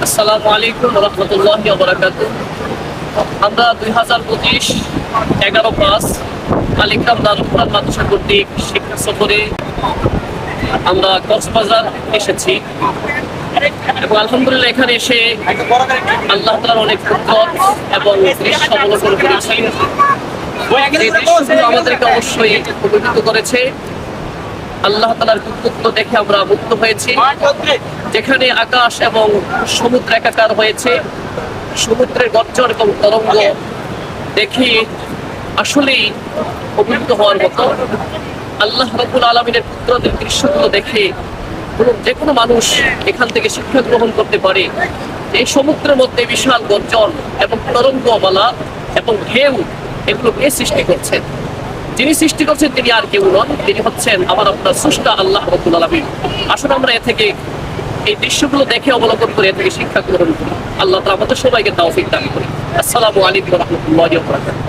আসসালামু আলাইকুম ওয়া রাহমাতুল্লাহি ওয়া বারাকাতুহু। আমরা 2025 11/5 আল ইকরাম দারুল কুরআন মাদ্রাসা কর্তৃক শিক্ষা সফরে আমরা কক্সবাজার এসেছি এবং আলহামদুলিল্লাহ এখানে এসে আল্লাহ তাআলার অনেক কুদরত এবং দৃশ্য অবলোকন করেছি। এই দৃশ্যগুলো আমাদেরকে অবশ্যই অভিভূত করেছে। আল্লাহ তাআলার কুদরত দেখে আমরা মুগ্ধ হয়েছি। যেখানে আকাশ এবং সমুদ্র একাকার হয়েছে, সমুদ্রের গর্জন এবং তরঙ্গ দেখে আসলেই অভিভূত হওয়ার মতো। আল্লাহ রাব্বুল আলামিনের কুদরতের দৃশ্যগুলো দেখে যে কোনো মানুষ এখান থেকে শিক্ষা গ্রহণ করতে পারে। এই সমুদ্রের মধ্যে বিশাল গর্জন এবং তরঙ্গমালা এবং ঢেউ, এগুলো কে সৃষ্টি করছেন? যিনি সৃষ্টি করছেন তিনি আর কেউ নন, তিনি হচ্ছেন আমার আপনার স্রষ্টা আল্লাহ রাব্বুল আলামিন। আসলে আমরা এ থেকে এই দৃশ্যগুলো দেখে অবলোকন করে এ থেকে শিক্ষা গ্রহণ করি। আল্লাহ তাআলা আমাদের সবাইকে তৌফিক দান করেন। আসসালামু আলাইকুম ওয়া রাহমাতুল্লাহি ওয়া বারাকাতুহু।